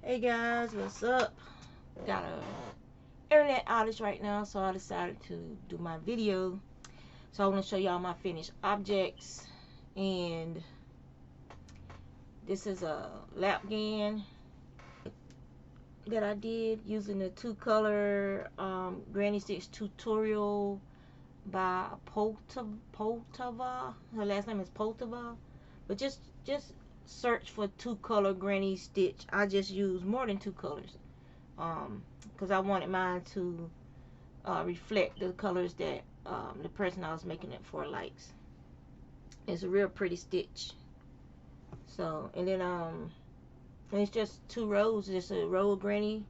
Hey guys, what's up? Got a internet outage right now, so I decided to do my video. So I want to show y'all my finished objects, and this is a lap gan that I did using the two color granny stitch tutorial by Poltava. Her last name is Poltava, but just search for two color granny stitch. I just use more than two colors because I wanted mine to reflect the colors that the person I was making it for likes. It's a real pretty stitch. So, and then and it's just two rows. Just a row of granny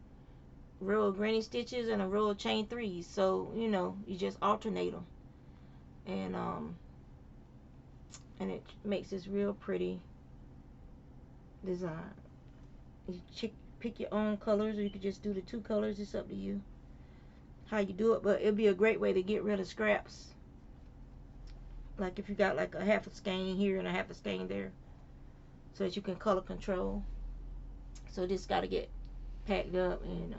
stitches and a row of chain threes. So you know, you just alternate them, and it makes this real pretty design. You pick your own colors, or you could just do the two colors. It's up to you how you do it, but it'll be a great way to get rid of scraps. Like if you got like a half a skein here and a half a skein there, so that you can color control. So this got to get packed up and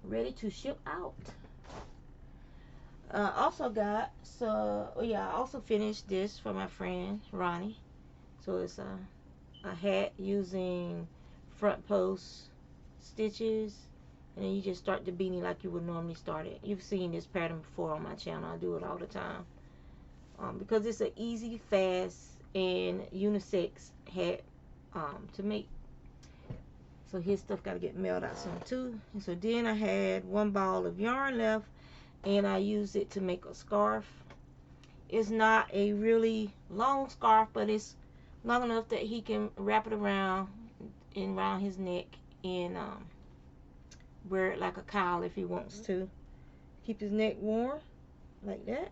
ready to ship out. Also got I also finished this for my friend Ronnie. So it's a hat using front post stitches, and then you just start the beanie like you would normally start it. You've seen this pattern before on my channel. I do it all the time because it's an easy, fast, and unisex hat to make. So his stuff got to get mailed out soon too. And so then I had one ball of yarn left, and I used it to make a scarf. It's not a really long scarf, but it's long enough that he can wrap it around his neck and wear it like a cowl if he wants to. Keep his neck warm like that,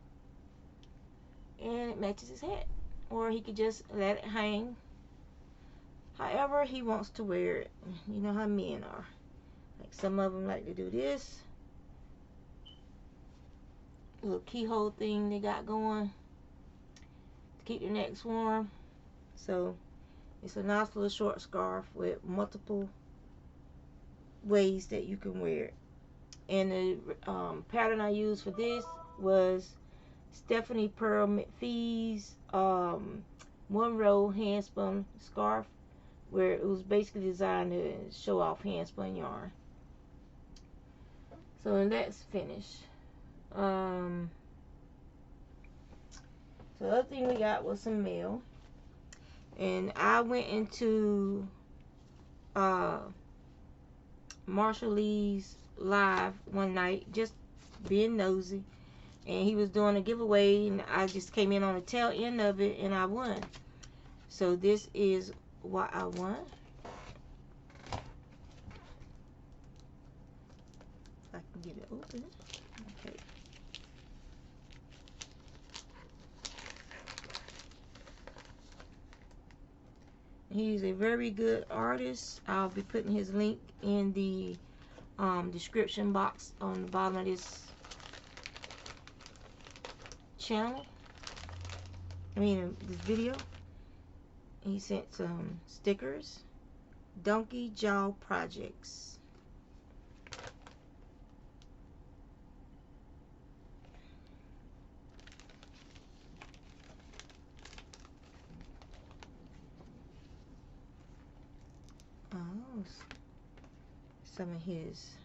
and it matches his hat. Or he could just let it hang however he wants to wear it. You know how men are. Like some of them like to do this little keyhole thing they got going to keep their necks warm. So it's a nice little short scarf with multiple ways that you can wear it. And the pattern I used for this was Stephanie Pearl McPhee's one row hand spun scarf, where it was basically designed to show off hand spun yarn. So that's finished. So the other thing we got was some mail, and I went into Marshall Lee's live one night just being nosy, and he was doing a giveaway, and I just came in on the tail end of it, and I won. So this is what I won. If I can get it open. Okay. He's a very good artist. I'll be putting his link in the description box on the bottom of this channel. This video. He sent some stickers. Donkey Jaw Projects. Oh, some of his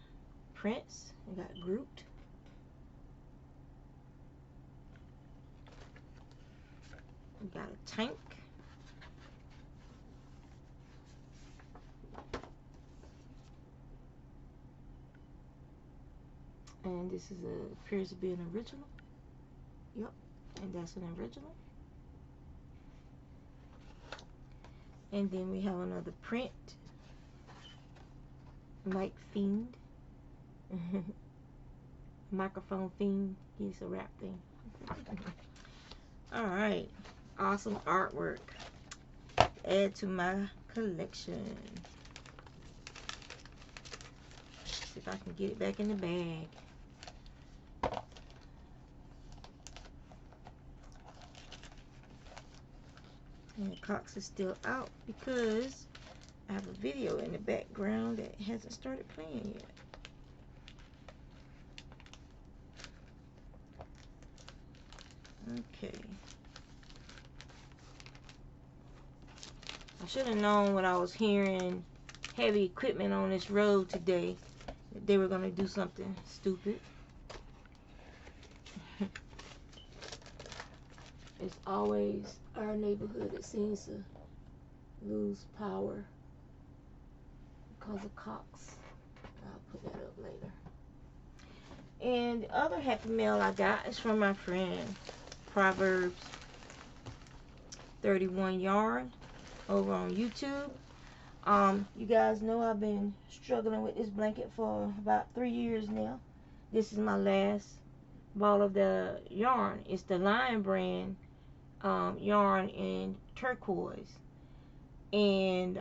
prints. They got grouped. We got a tank. And this is appears to be an original. Yep, and that's an original. And then we have another print. Mike Fiend. Microphone Fiend. He's a rap thing. Alright. Awesome artwork. Add to my collection. See if I can get it back in the bag. And the Cox is still out because I have a video in the background that hasn't started playing yet. Okay. I should have known when I was hearing heavy equipment on this road today that they were going to do something stupid. It's always our neighborhood that seems to lose power because of cocks. I'll put that up later. And the other happy mail I got is from my friend Proverbs 31 Yarn over on YouTube. You guys know I've been struggling with this blanket for about 3 years now. This is my last ball of the yarn. It's the Lion brand yarn in turquoise, and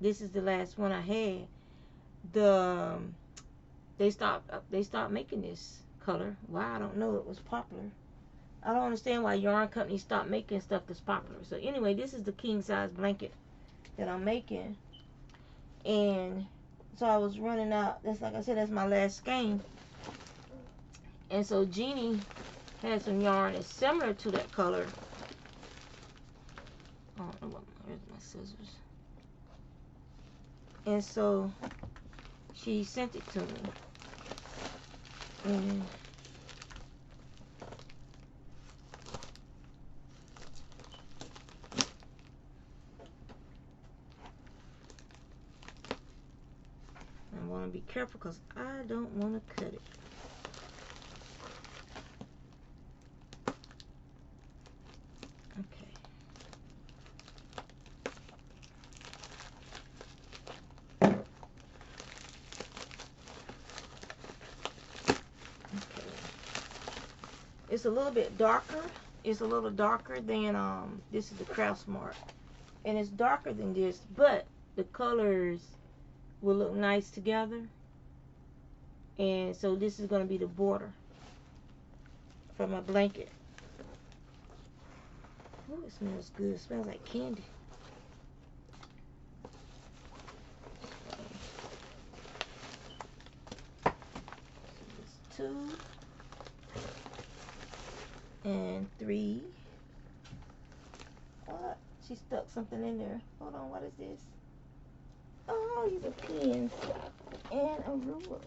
this is the last one I had. They stopped making this color. Why, I don't know. It was popular. I don't understand why yarn companies stop making stuff that's popular. So anyway, this is the king size blanket that I'm making, and so I was running out. That's, like I said, that's my last skein. And so Jeannie had some yarn that's similar to that color. I don't know what, where's my scissors? And so she sent it to me. And I want to be careful because I don't want to cut it. It's a little bit darker. It's a little darker than this is the Craft Smart, and it's darker than this, but the colors will look nice together. And so this is going to be the border for my blanket. Oh, it smells good. It smells like candy. So 2 and 3. What? She stuck something in there. Hold on, what is this? Oh, these are pins and a ruler.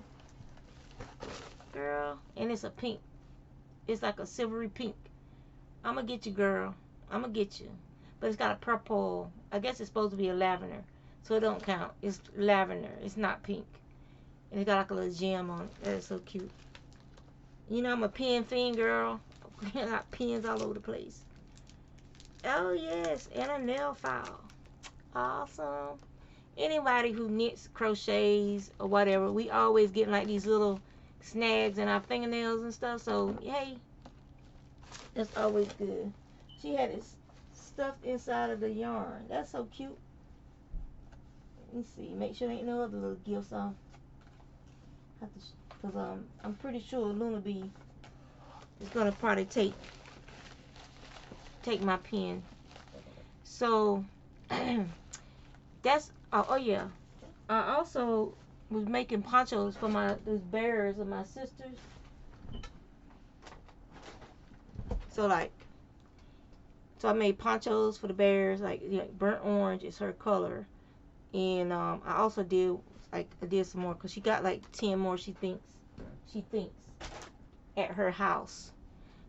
Girl, and it's a pink. It's like a silvery pink. I'm gonna get you, girl. I'm gonna get you. But it's got a purple. I guess it's supposed to be a lavender, so it don't count. It's lavender. It's not pink. And it got like a little gem on it. That is so cute. You know I'm a pin fiend, girl. I got pins all over the place. Oh yes, and a nail file. Awesome. Anybody who knits, crochets, or whatever, we always get like these little snags in our fingernails and stuff. So hey, that's always good. She had it stuffed inside of the yarn. That's so cute. Let me see. Make sure there ain't no other little gifts on. Because I'm pretty sure Luna Bee is gonna probably take my pen. So that's oh yeah. I also was making ponchos for those bearers of my sisters. So I made ponchos for the bears. Like burnt orange is her color, and I also did I did some more because she got like 10 more. She thinks at her house.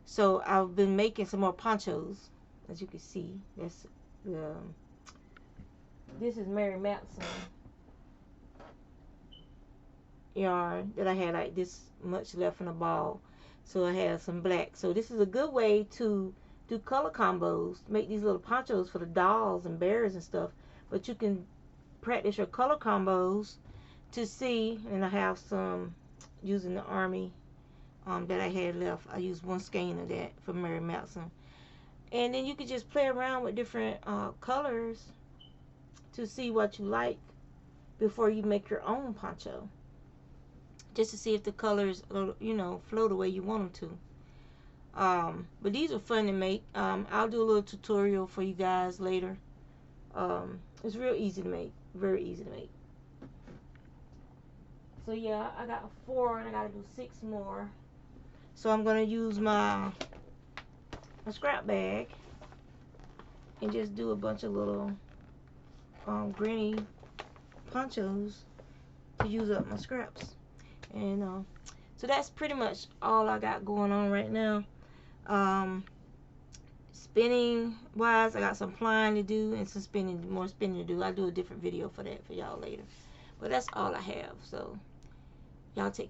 So I've been making some more ponchos, as you can see. That's this is Mary Matson yarn that I had like this much left in a ball. So I had some black. So this is a good way to do color combos, make these little ponchos for the dolls and bears and stuff. But you can practice your color combos to see. And I have some using the army that I had left. I used 1 skein of that for Mary Matson. And then you can just play around with different colors to see what you like before you make your own poncho. Just to see if the colors, you know, flow the way you want them to. But these are fun to make. I'll do a little tutorial for you guys later. It's real easy to make. Very easy to make. So yeah, I got 4 and I gotta do 6 more. So I'm gonna use my scrap bag and just do a bunch of little granny ponchos to use up my scraps. And so that's pretty much all I got going on right now. Spinning wise, I got some plying to do and some more spinning to do. I'll do a different video for that for y'all later. But that's all I have. So y'all take